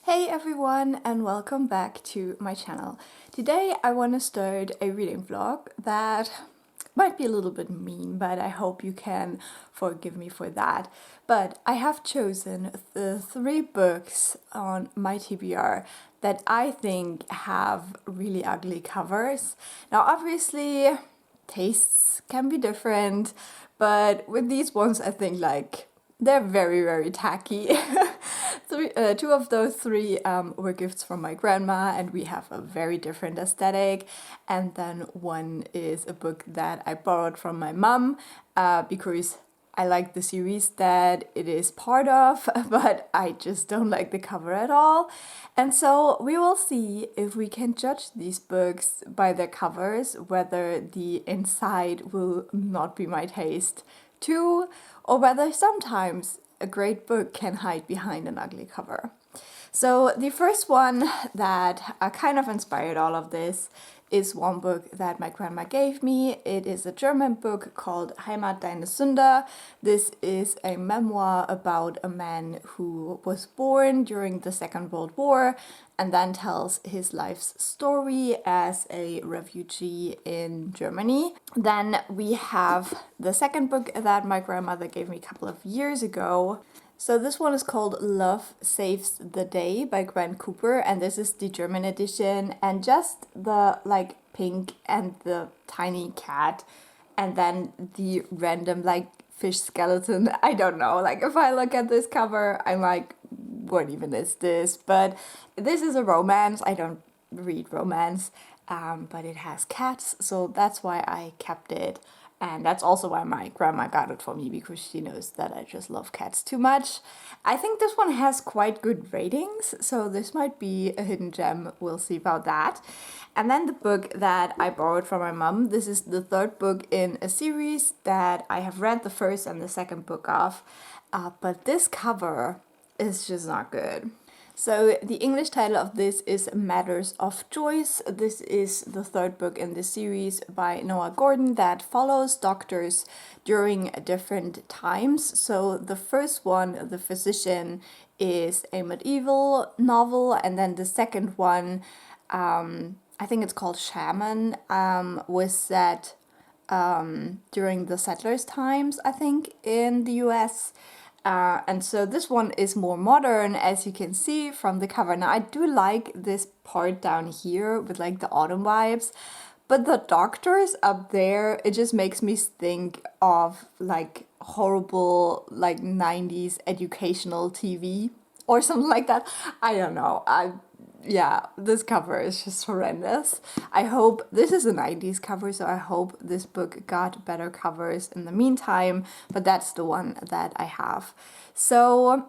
Hey everyone and welcome back to my channel. Today I want to start a reading vlog that might be a little bit mean, but I hope you can forgive me for that. But I have chosen the 3 books on my TBR that I think have really ugly covers. Now obviously tastes can be different, but with these ones I think they're very tacky. Two of those 3 were gifts from my grandma, and we have a very different aesthetic. And then one is a book that I borrowed from my mom because I like the series that it is part of, but I just don't like the cover at all. And so we will see if we can judge these books by their covers, whether the inside will not be my taste too, or whether sometimes a great book can hide behind an ugly cover. So the first one that kind of inspired all of this is one book that my grandma gave me. It is a German book called Heimat, deine Sünder. This is a memoir about a man who was born during the Second World War and then tells his life's story as a refugee in Germany. Then we have the second book that my grandmother gave me a couple of years ago. So this one is called Love Saves the Day by Gwen, and this is the German edition, and just the pink and the tiny cat and then the random fish skeleton. I don't know, if I look at this cover I'm like, what even is this? But this is a romance. I don't read romance, but it has cats, so that's why I kept it. And that's also why my grandma got it for me, because she knows that I just love cats too much. I think this one has quite good ratings, so this might be a hidden gem. We'll see about that. And then the book that I borrowed from my mom. This is the 3rd book in a series that I have read the first and the second book of. But this cover is just not good. So the English title of this is Matters of Choice. This is the 3rd book in this series by Noah Gordon that follows doctors during different times. So the first one, The Physician, is a medieval novel, and then the second one, I think it's called Shaman, was set during the settlers' times, I think, in the US. And so this one is more modern, as you can see from the cover. Now I do like this part down here with the autumn vibes, but the doctors up there, it just makes me think of horrible 90s educational TV or something like that. I don't know. Yeah, this cover is just horrendous. I hope this is a 90s cover, so I hope this book got better covers in the meantime, but that's the one that I have. So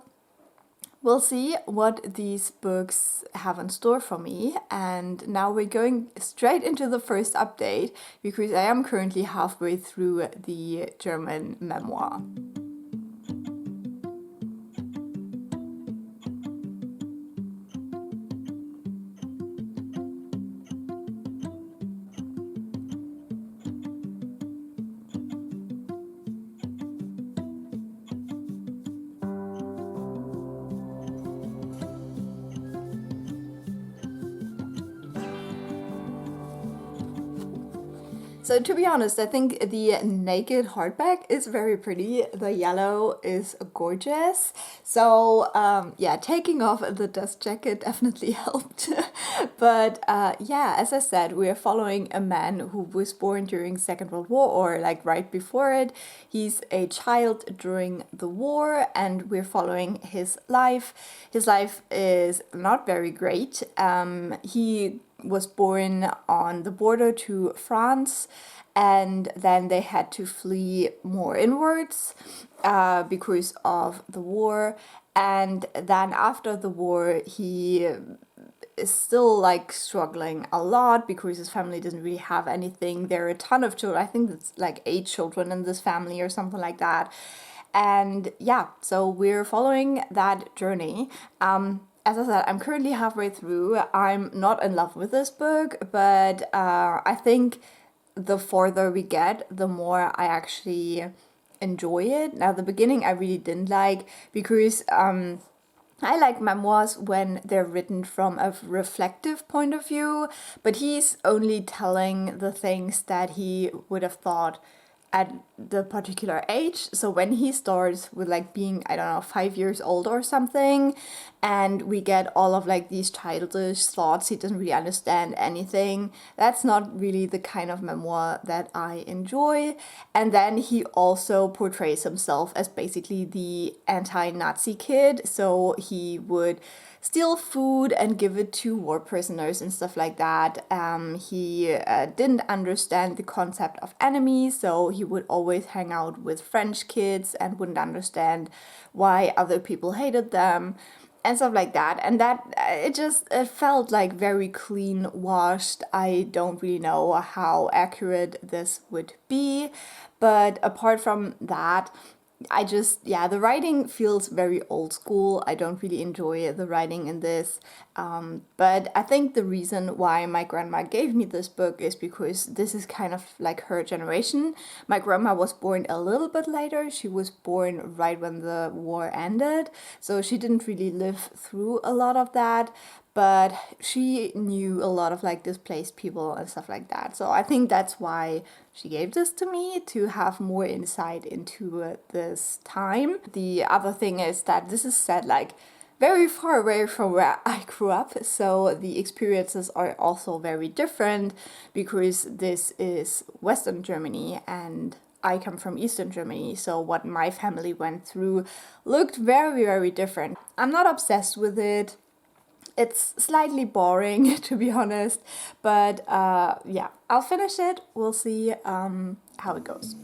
we'll see what these books have in store for me. And now we're going straight into the first update, because I am currently halfway through the German memoir. So to be honest, I think the naked hardback is very pretty. The yellow is gorgeous. So yeah, taking off the dust jacket definitely helped. But yeah, as I said, we are following a man who was born during Second World War, or right before it. He's a child during the war, and we're following his life. His life is not very great. He was born on the border to France, and then they had to flee more inwards because of the war. And then after the war, he is still struggling a lot because his family doesn't really have anything. There are a ton of children. I think it's 8 children in this family or something like that. And yeah, so we're following that journey. As I said, I'm currently halfway through. I'm not in love with this book, but I think the farther we get, the more I actually enjoy it. Now, the beginning I really didn't like, because I like memoirs when they're written from a reflective point of view, but he's only telling the things that he would have thought at the particular age. So when he starts with like being, I don't know, 5 years old or something, and we get all of like these childish thoughts, he doesn't really understand anything. That's not really the kind of memoir that I enjoy. And then he also portrays himself as basically the anti-Nazi kid. So he would steal food and give it to war prisoners and stuff like that. He didn't understand the concept of enemies, so he would always hang out with French kids and wouldn't understand why other people hated them and stuff like that. And that it felt like very clean washed. I don't really know how accurate this would be, but apart from that, the writing feels very old school. I don't really enjoy the writing in this. But I think the reason why my grandma gave me this book is because this is kind of like her generation. My grandma was born a little bit later. She was born right when the war ended. So she didn't really live through a lot of that. But she knew a lot of like displaced people and stuff like that. So I think that's why she gave this to me, to have more insight into this time. The other thing is that this is set like very far away from where I grew up, so the experiences are also very different because this is Western Germany and I come from Eastern Germany, so what my family went through looked very, very different. I'm not obsessed with it. It's slightly boring, to be honest, but I'll finish it. We'll see how it goes.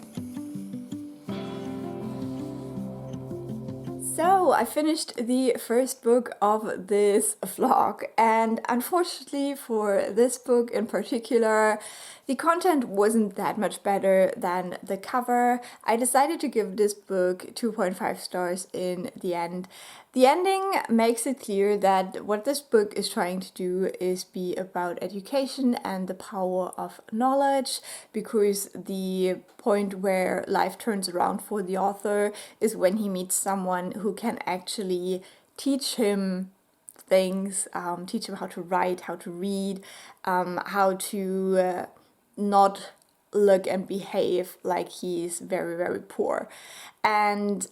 So I finished the first book of this vlog, and unfortunately for this book in particular, the content wasn't that much better than the cover. I decided to give this book 2.5 stars in the end. The ending makes it clear that what this book is trying to do is be about education and the power of knowledge, because the point where life turns around for the author is when he meets someone who can actually teach him things, teach him how to write, how to read, how to not look and behave like he's very, very poor. And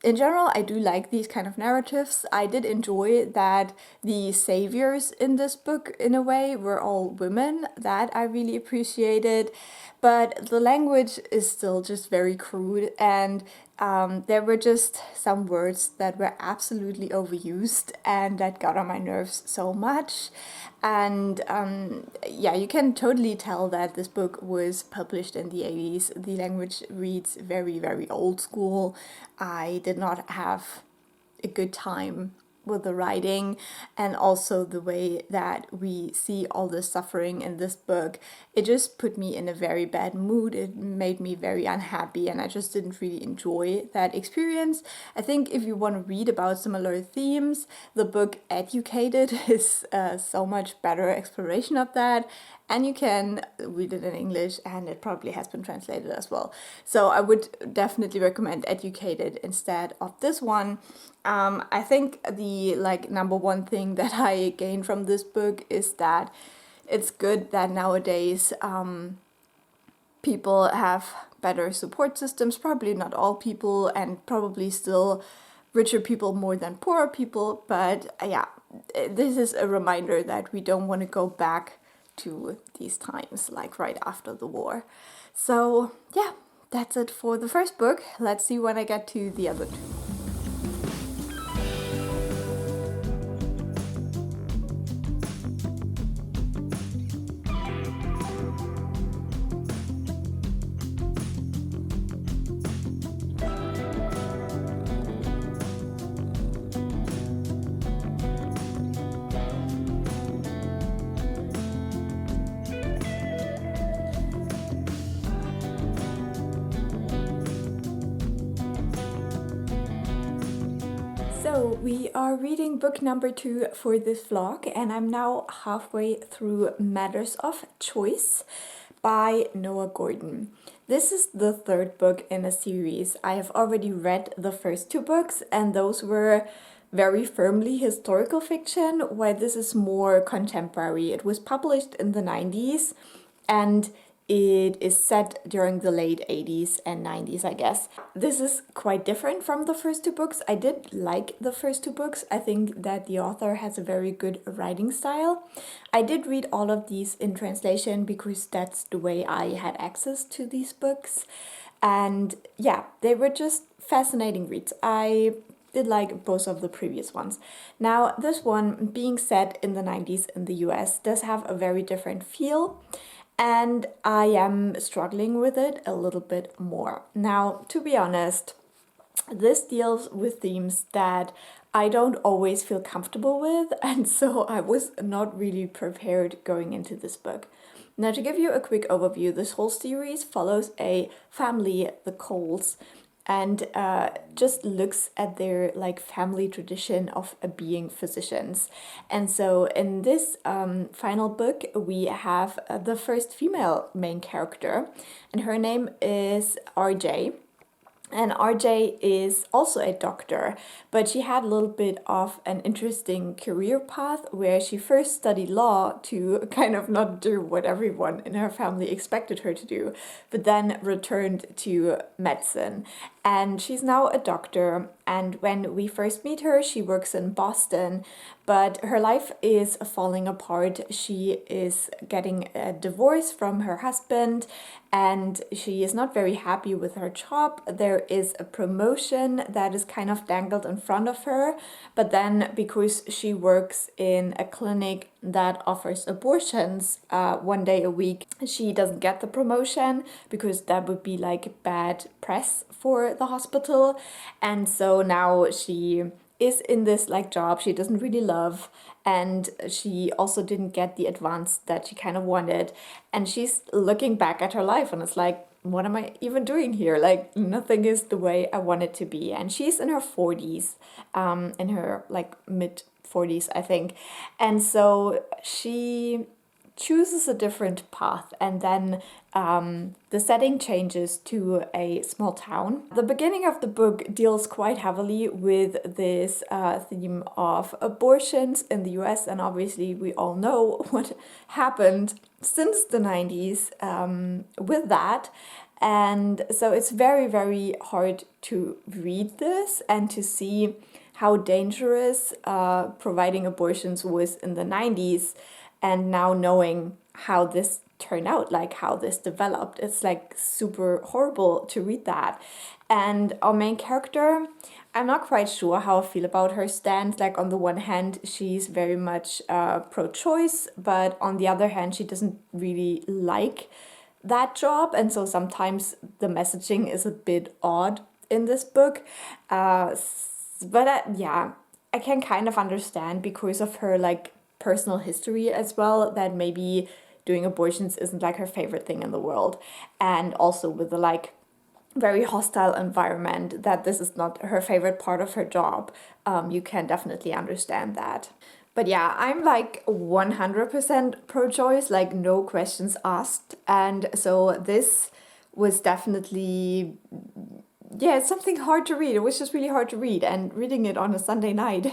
in general, I do like these kind of narratives. I did enjoy that the saviors in this book, in a way, were all women. That I really appreciated. But the language is still just very crude, and there were just some words that were absolutely overused and that got on my nerves so much. And you can totally tell that this book was published in the 80s. The language reads very, very old school. I did not have a good time with the writing, and also the way that we see all the suffering in this book. It just put me in a very bad mood. It made me very unhappy, and I just didn't really enjoy that experience. I think if you want to read about similar themes, the book Educated is so much better exploration of that, and you can read it in English, and it probably has been translated as well. So I would definitely recommend Educated instead of this one. I think the number one thing that I gained from this book is that it's good that nowadays people have better support systems. Probably not all people, and probably still richer people more than poorer people. But this is a reminder that we don't want to go back to these times, like right after the war. So yeah, that's it for the first book. Let's see when I get to the other two. So we are reading book number 2 for this vlog, and I'm now halfway through Matters of Choice by Noah Gordon. This is the third book in a series. I have already read the first 2 books, and those were very firmly historical fiction, while this is more contemporary. It was published in the 90s and it is set during the late 80s and 90s, I guess. This is quite different from the first two books. I did like the first two books. I think that the author has a very good writing style. I did read all of these in translation because that's the way I had access to these books. And yeah, they were just fascinating reads. I did like both of the previous ones. Now, this one, being set in the 90s in the US, does have a very different feel. And I am struggling with it a little bit more. Now, to be honest, this deals with themes that I don't always feel comfortable with, and so I was not really prepared going into this book. Now, to give you a quick overview, this whole series follows a family, the Coles, and just looks at their like family tradition of being physicians. And so in this final book, we have the first female main character, and her name is RJ. And RJ is also a doctor, but she had a little bit of an interesting career path where she first studied law to kind of not do what everyone in her family expected her to do, but then returned to medicine. And she's now a doctor. And when we first meet her, she works in Boston, but her life is falling apart. She is getting a divorce from her husband, and she is not very happy with her job. There is a promotion that is kind of dangled in front of her, but then because she works in a clinic that offers abortions 1 day a week, she doesn't get the promotion because that would be like bad press for the hospital. And so now she is in this like job she doesn't really love, and she also didn't get the advance that she kind of wanted, and she's looking back at her life and it's like, what am I even doing here? Like, nothing is the way I want it to be. And she's in her 40s, in her like mid 40s, I think. And so she chooses a different path, and then the setting changes to a small town. The beginning of the book deals quite heavily with this theme of abortions in the US, and obviously we all know what happened since the 90s with that. And so it's very, very hard to read this and to see how dangerous providing abortions was in the 90s, and now knowing how this turned out, like how this developed. It's like super horrible to read that. And our main character, I'm not quite sure how I feel about her stance. Like, on the one hand, she's very much pro-choice, but on the other hand, she doesn't really like that job. And so sometimes the messaging is a bit odd in this book. But yeah, I can kind of understand because of her like personal history as well, that maybe doing abortions isn't like her favorite thing in the world. And also with the like very hostile environment, that this is not her favorite part of her job. You can definitely understand that. But yeah, I'm like 100% pro-choice, like no questions asked. And so this was definitely, yeah, it's something hard to read. It was just really hard to read, and reading it on a Sunday night,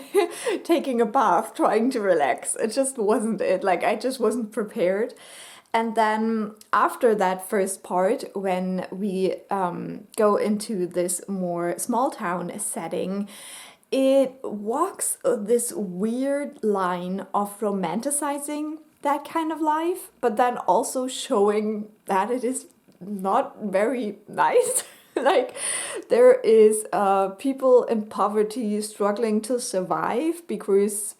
taking a bath, trying to relax, it just wasn't it. Like, I just wasn't prepared. And then after that first part, when we go into this more small town setting, it walks this weird line of romanticizing that kind of life, but then also showing that it is not very nice. Like, there is people in poverty struggling to survive because,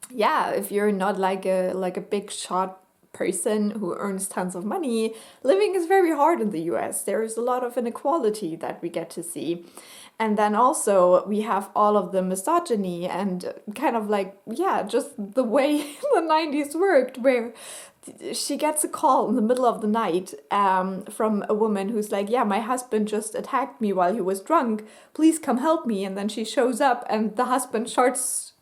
yeah, if you're not like a big shot person who earns tons of money, living is very hard in the US. There is a lot of inequality that we get to see. And then also we have all of the misogyny and kind of like, yeah, just the way the 90s worked, where she gets a call in the middle of the night from a woman who's like, yeah, my husband just attacked me while he was drunk. Please come help me. And then she shows up and the husband starts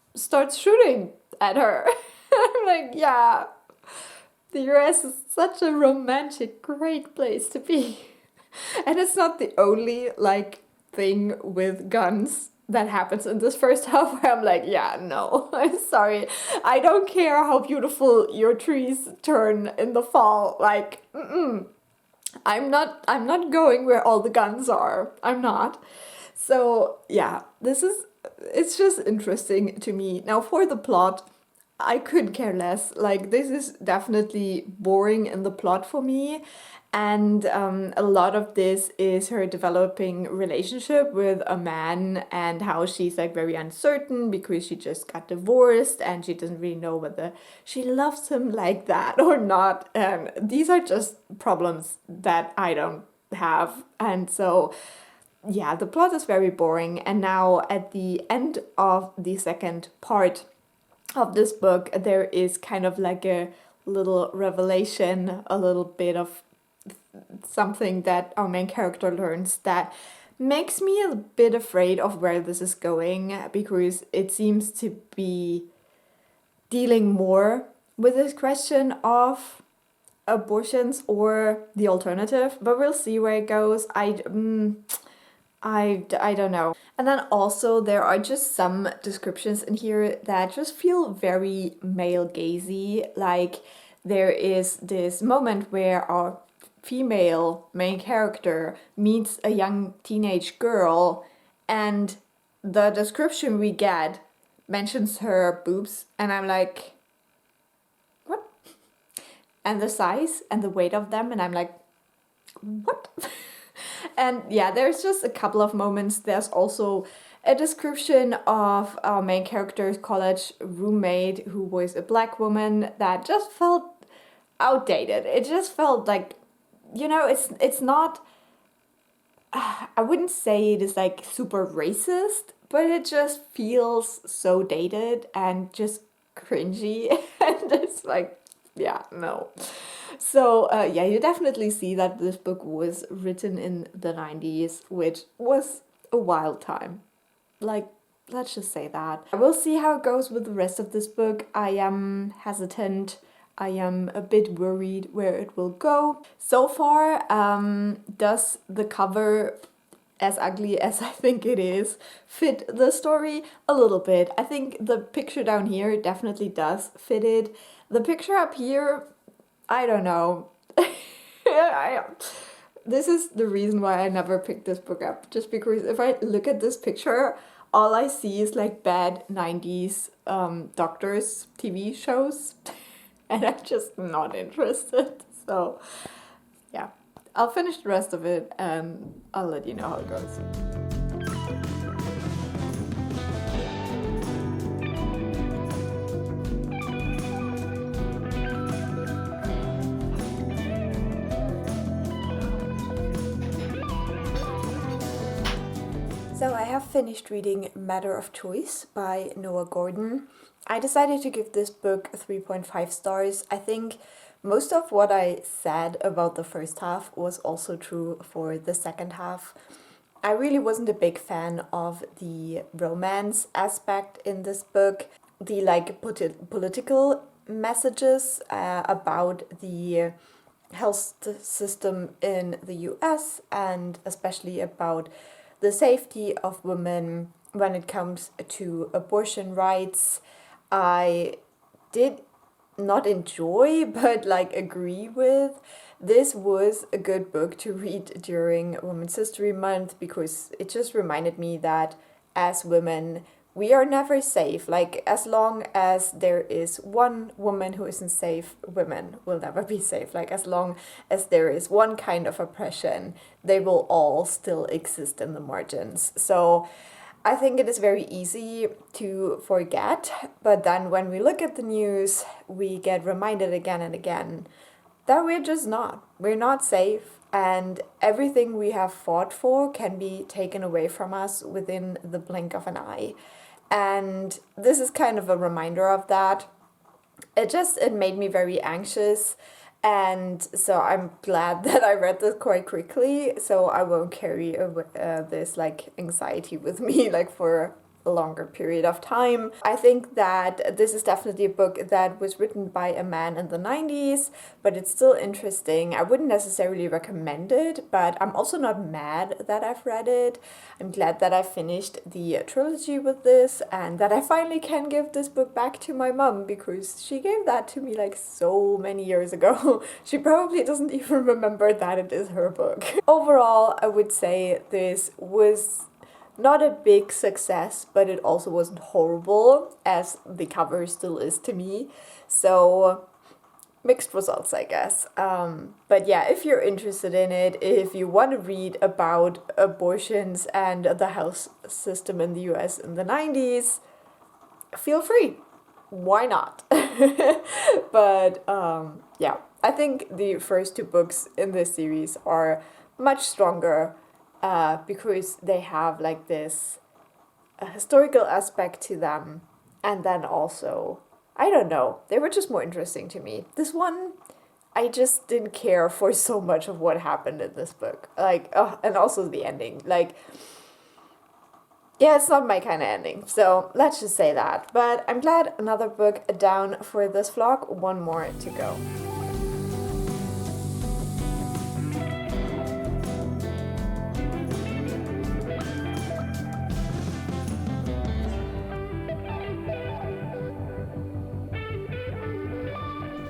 shooting at her. I'm like, yeah, the US is such a romantic, great place to be. And it's not the only like thing with guns that happens in this first half where I'm like, yeah, no, I'm sorry. I don't care how beautiful your trees turn in the fall. Like, I'm not going where all the guns are. I'm not. So, yeah, it's just interesting to me. Now, for the plot, I could care less. Like, this is definitely boring in the plot for me. And a lot of this is her developing relationship with a man and how she's like very uncertain because she just got divorced and she doesn't really know whether she loves him like that or not. And these are just problems that I don't have. And so, yeah, the plot is very boring. And now at the end of the second part of this book, there is kind of like a little revelation, a little bit of something that our main character learns that makes me a bit afraid of where this is going, because it seems to be dealing more with this question of abortions or the alternative, but we'll see where it goes. I don't know. And then also there are just some descriptions in here that just feel very male gazy. Like, there is this moment where our female main character meets a young teenage girl, and the description we get mentions her boobs, and I'm like, what? And the size and the weight of them, and I'm like, what? And yeah, there's just a couple of moments. There's also a description of our main character's college roommate who was a black woman that just felt outdated. It just felt like, it's not, I wouldn't say it is like super racist, but it just feels so dated and just cringy. And it's like, yeah, no. So, yeah, you definitely see that this book was written in the 90s, which was a wild time. Like, let's just say that. We'll see how it goes with the rest of this book. I am hesitant. I am a bit worried where it will go. So far, does the cover, as ugly as I think it is, fit the story? A little bit. I think the picture down here definitely does fit it. The picture up here, I don't know. This is the reason why I never picked this book up. Just because if I look at this picture, all I see is like bad 90s doctors TV shows. And I'm just not interested. So, yeah. I'll finish the rest of it and I'll let you know how it goes. So I have finished reading Matter of Choice by Noah Gordon. I decided to give this book 3.5 stars. I think most of what I said about the first half was also true for the second half. I really wasn't a big fan of the romance aspect in this book. The political messages about the health system in the US, and especially about the safety of women when it comes to abortion rights, I did not enjoy, but like agree with. This was a good book to read during Women's History Month because it just reminded me that as women, we are never safe. Like, as long as there is one woman who isn't safe, women will never be safe. Like, as long as there is one kind of oppression, they will all still exist in the margins. So I think it is very easy to forget, but then when we look at the news, we get reminded again and again that we're just not. We're not safe, and everything we have fought for can be taken away from us within the blink of an eye. And this is kind of a reminder of that. It made me very anxious, and so I'm glad that I read this quite quickly, so I won't carry this like anxiety with me like for a longer period of time. I think that this is definitely a book that was written by a man in the 90s, but it's still interesting. I wouldn't necessarily recommend it, but I'm also not mad that I've read it. I'm glad that I finished the trilogy with this and that I finally can give this book back to my mom, because she gave that to me like so many years ago. She probably doesn't even remember that it is her book. Overall, I would say this was not a big success, but it also wasn't horrible, as the cover still is to me. So mixed results, I guess. But yeah, if you're interested in it, if you want to read about abortions and the health system in the US in the 90s, feel free. Why not? But yeah, I think the first two books in this series are much stronger because they have like this historical aspect to them, and then also, I don't know, they were just more interesting to me. This one, I just didn't care for so much of what happened in this book. Like, oh, and also the ending. Like, yeah, it's not my kind of ending. So let's just say that. But I'm glad another book down for this vlog. One more to go.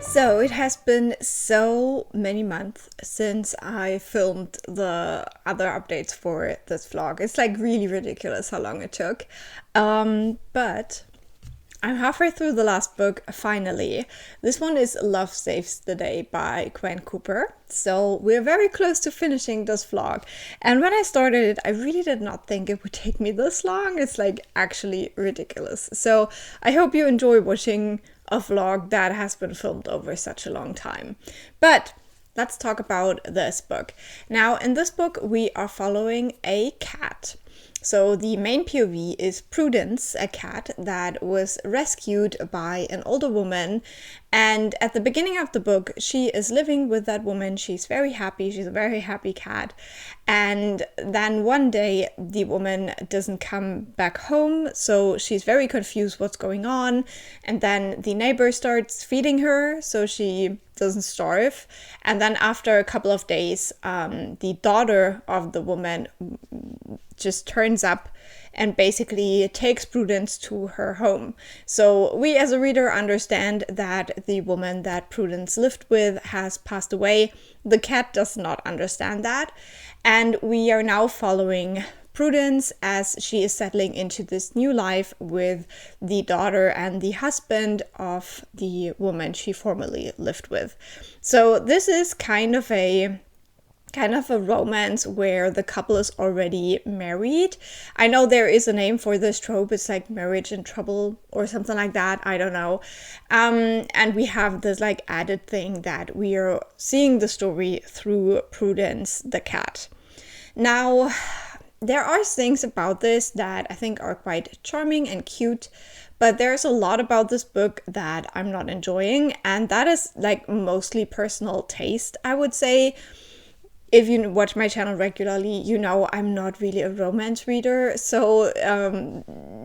So it has been so many months since I filmed the other updates for this vlog. It's like really ridiculous how long it took. But I'm halfway through the last book, finally. This one is Love Saves the Day by Gwen. So we're very close to finishing this vlog. And when I started it, I really did not think it would take me this long. It's like actually ridiculous. So I hope you enjoy watching a vlog that has been filmed over such a long time. But let's talk about this book. Now, in this book, we are following a cat. So the main POV is Prudence, a cat that was rescued by an older woman. And at the beginning of the book, she is living with that woman. She's very happy. She's a very happy cat. And then one day, the woman doesn't come back home. So she's very confused what's going on. And then the neighbor starts feeding her so she doesn't starve. And then after a couple of days, the daughter of the woman just turns up and basically takes Prudence to her home. So we as a reader understand that the woman that Prudence lived with has passed away. The cat does not understand that. And we are now following Prudence as she is settling into this new life with the daughter and the husband of the woman she formerly lived with. So this is kind of a romance where the couple is already married. I know there is a name for this trope. It's like marriage in trouble or something like that. I don't know. And we have this like added thing that we are seeing the story through Prudence, the cat. Now, there are things about this that I think are quite charming and cute, but there's a lot about this book that I'm not enjoying, and that is like mostly personal taste, I would say. If you watch my channel regularly, you know I'm not really a romance reader, so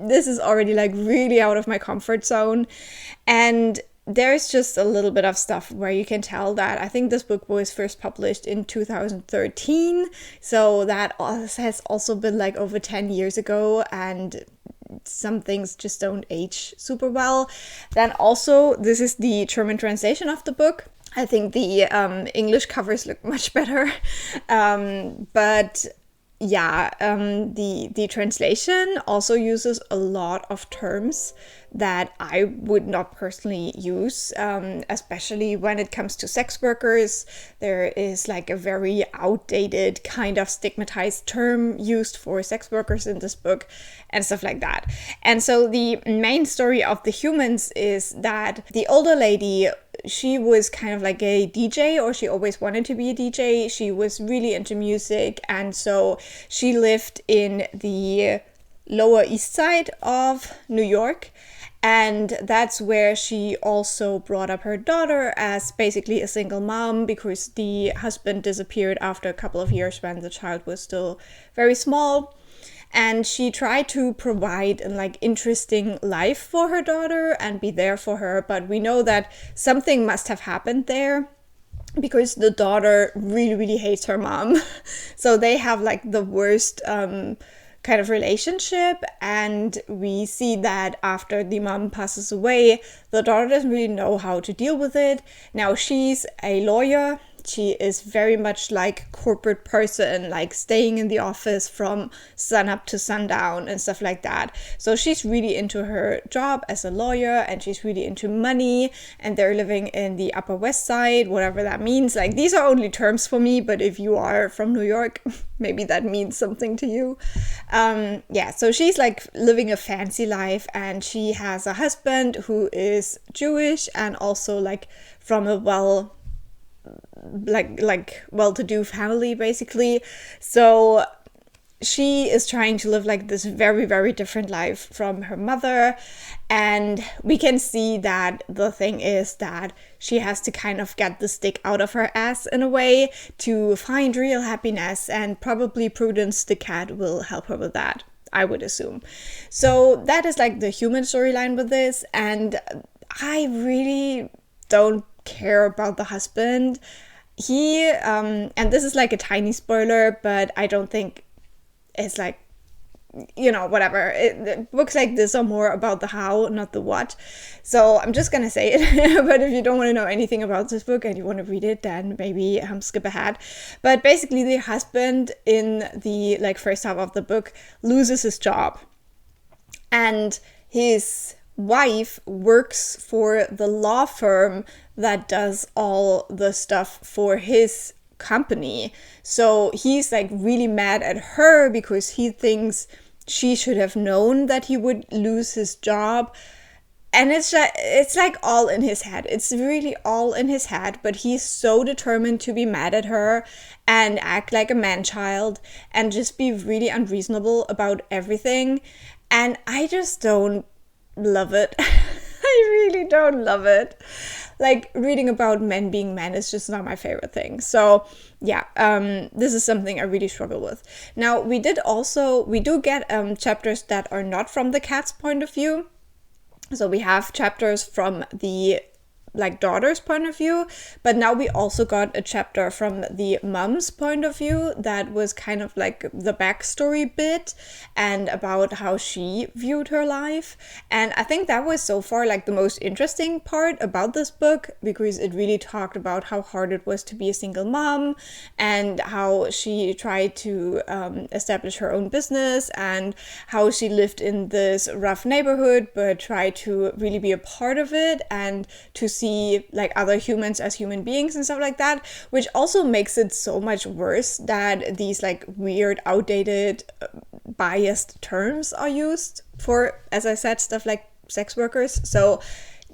this is already like really out of my comfort zone. And there's just a little bit of stuff where you can tell that I think this book was first published in 2013, so that has also been like over 10 years ago, and some things just don't age super well. Then also, this is the German translation of the book. I think the English covers look much better, but yeah, the translation also uses a lot of terms that I would not personally use, especially when it comes to sex workers. There is like a very outdated kind of stigmatized term used for sex workers in this book and stuff like that. And so the main story of the humans is that the older lady, she was kind of like a DJ, or she always wanted to be a DJ. She was really into music, and so she lived in the Lower East Side of New York. And that's where she also brought up her daughter as basically a single mom, because the husband disappeared after a couple of years when the child was still very small. and she tried to provide an like interesting life for her daughter and be there for her, but we know that something must have happened there because the daughter really, really hates her mom. So they have like the worst kind of relationship, and we see that after the mom passes away, the daughter doesn't really know how to deal with it. Now she's a lawyer. She is very much like corporate person, like staying in the office from sun up to sundown and stuff like that. So she's really into her job as a lawyer, and she's really into money, and they're living in the Upper West Side, whatever that means. Like, these are only terms for me, but if you are from New York, maybe that means something to you. Yeah, so she's like living a fancy life, and she has a husband who is Jewish and also like from a well-to-do family, basically. So she is trying to live like this very, very different life from her mother, and we can see that the thing is that she has to kind of get the stick out of her ass in a way to find real happiness, and probably Prudence the cat will help her with that, I would assume. So that is like the human storyline with this, and I really don't care about the husband. He and this is like a tiny spoiler, but I don't think it's like, you know, whatever. Books like this are more about the how, not the what. So I'm just gonna say it. But if you don't want to know anything about this book and you want to read it, then maybe skip ahead. But basically, the husband in the like first half of the book loses his job, and his wife works for the law firm that does all the stuff for his company. So he's like really mad at her because he thinks she should have known that he would lose his job. And it's like all in his head. It's really all in his head, but he's so determined to be mad at her and act like a man-child and just be really unreasonable about everything. And I just don't love it. I really don't love it. Like, reading about men being men is just not my favorite thing. So yeah, this is something I really struggle with. Now, we do get chapters that are not from the cat's point of view. So we have chapters from the like daughter's point of view, but now we also got a chapter from the mom's point of view that was kind of like the backstory bit and about how she viewed her life. And I think that was so far like the most interesting part about this book, because it really talked about how hard it was to be a single mom and how she tried to establish her own business and how she lived in this rough neighborhood but tried to really be a part of it and to see like other humans as human beings and stuff like that, which also makes it so much worse that these like weird, outdated, biased terms are used for, as I said, stuff like sex workers. So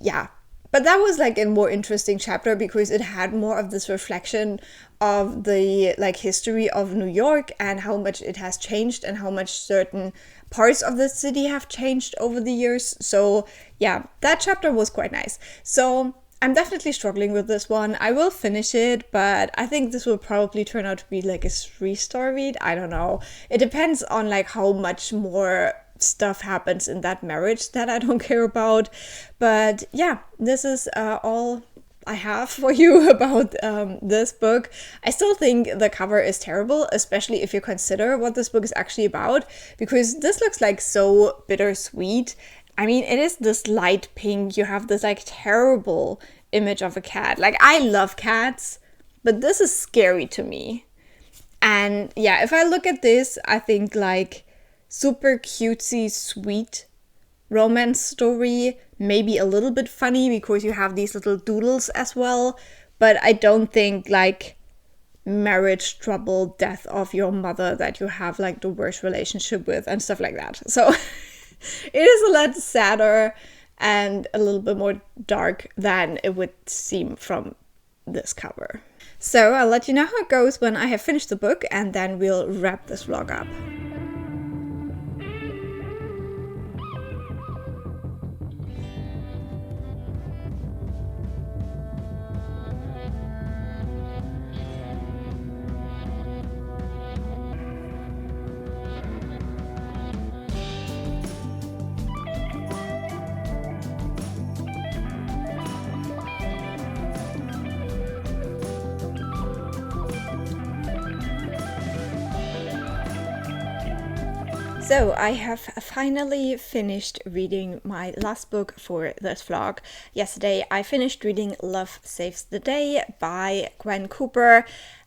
yeah, but that was like a more interesting chapter because it had more of this reflection of the like history of New York and how much it has changed and how much certain parts of the city have changed over the years. So yeah, that chapter was quite nice. So I'm definitely struggling with this one. I will finish it, but I think this will probably turn out to be like a 3-star read. I don't know. It depends on like how much more stuff happens in that marriage that I don't care about. But yeah, this is all I have for you about this book. I still think the cover is terrible, especially if you consider what this book is actually about, because this looks like so bittersweet. I mean, it is this light pink. You have this like terrible image of a cat. Like, I love cats, but this is scary to me. And yeah, if I look at this, I think like super cutesy, sweet romance story, maybe a little bit funny because you have these little doodles as well, but I don't think like marriage trouble, death of your mother that you have like the worst relationship with and stuff like that. So it is a lot sadder and a little bit more dark than it would seem from this cover. So I'll let you know how it goes when I have finished the book, and then we'll wrap this vlog up. So I have finally finished reading my last book for this vlog. Yesterday I finished reading Love Saves the Day by Gwen.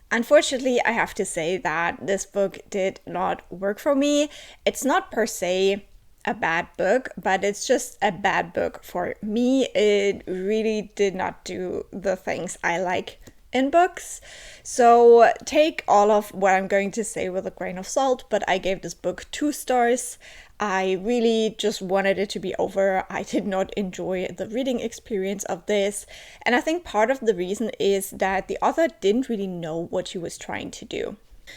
Unfortunately, I have to say that this book did not work for me. It's not per se a bad book, but it's just a bad book for me. It really did not do the things I like in books. So take all of what I'm going to say with a grain of salt, but I gave this book 2 stars. I really just wanted it to be over. I did not enjoy the reading experience of this. And I think part of the reason is that the author didn't really know what she was trying to do.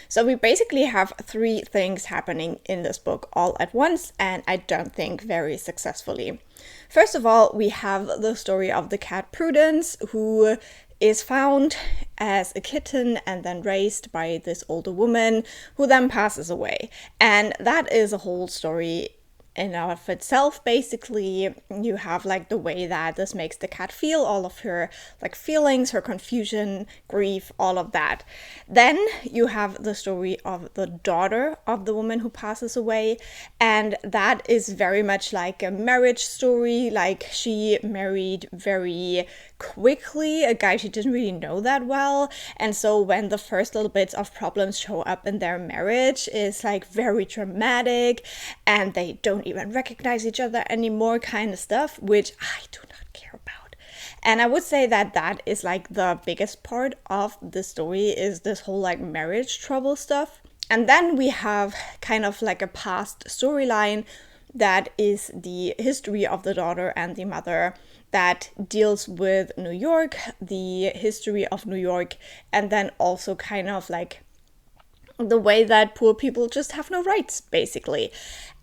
So we basically have 3 things happening in this book all at once, and I don't think very successfully. First of all, we have the story of the cat Prudence, who is found as a kitten and then raised by this older woman who then passes away. And that is a whole story in and of itself. Basically, you have like the way that this makes the cat feel, all of her like feelings, her confusion, grief, all of that. Then you have the story of the daughter of the woman who passes away, and that is very much like a marriage story. Like, she married very quickly a guy she didn't really know that well, and so when the first little bits of problems show up in their marriage is like very dramatic, and they don't even recognize each other anymore, kind of stuff, which I do not care about. And I would say that that is like the biggest part of the story, is this whole like marriage trouble stuff. And then we have kind of like a past storyline that is the history of the daughter and the mother, that deals with New York, the history of New York, and then also kind of like the way that poor people just have no rights, basically.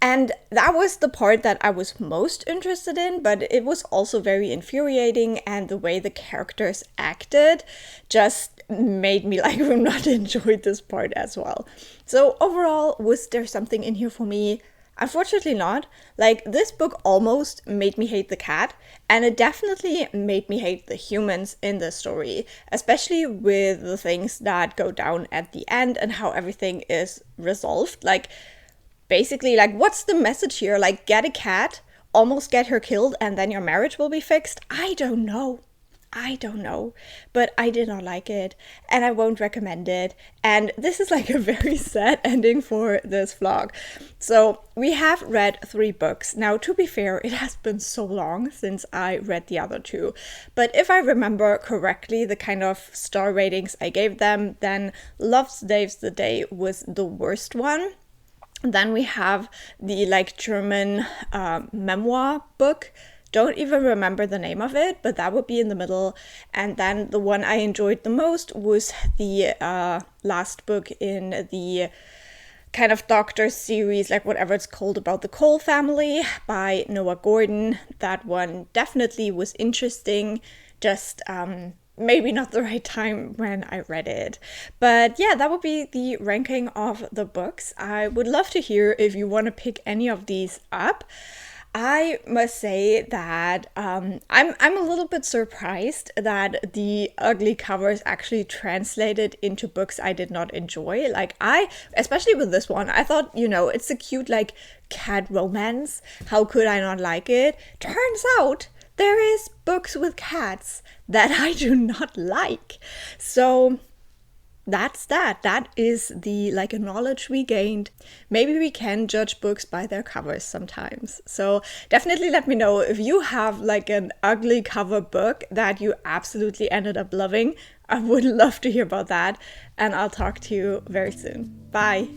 And that was the part that I was most interested in, but it was also very infuriating, and the way the characters acted just made me like not enjoy this part as well. So overall, was there something in here for me? Unfortunately not. Like, this book almost made me hate the cat, and it definitely made me hate the humans in the story, especially with the things that go down at the end and how everything is resolved. Like, basically, like, what's the message here? Like, get a cat, almost get her killed, and then your marriage will be fixed? I don't know, but I did not like it, and I won't recommend it. And this is like a very sad ending for this vlog. So we have read 3 books. Now, to be fair, it has been so long since I read the other 2, but if I remember correctly the kind of star ratings I gave them, then Love Saves the Day was the worst one. Then we have the like German memoir book. Don't even remember the name of it, but that would be in the middle. And then the one I enjoyed the most was the last book in the kind of doctor series, like whatever it's called, about the Cole family by Noah Gordon. That one definitely was interesting, just maybe not the right time when I read it. But yeah, that would be the ranking of the books. I would love to hear if you want to pick any of these up. I must say that I'm a little bit surprised that the ugly covers actually translated into books I did not enjoy. Like, especially with this one, I thought, you know, it's a cute like cat romance. How could I not like it? Turns out there is books with cats that I do not like. So that's that. That is the like knowledge we gained. Maybe we can judge books by their covers sometimes. So definitely let me know if you have like an ugly cover book that you absolutely ended up loving. I would love to hear about that, and I'll talk to you very soon. Bye.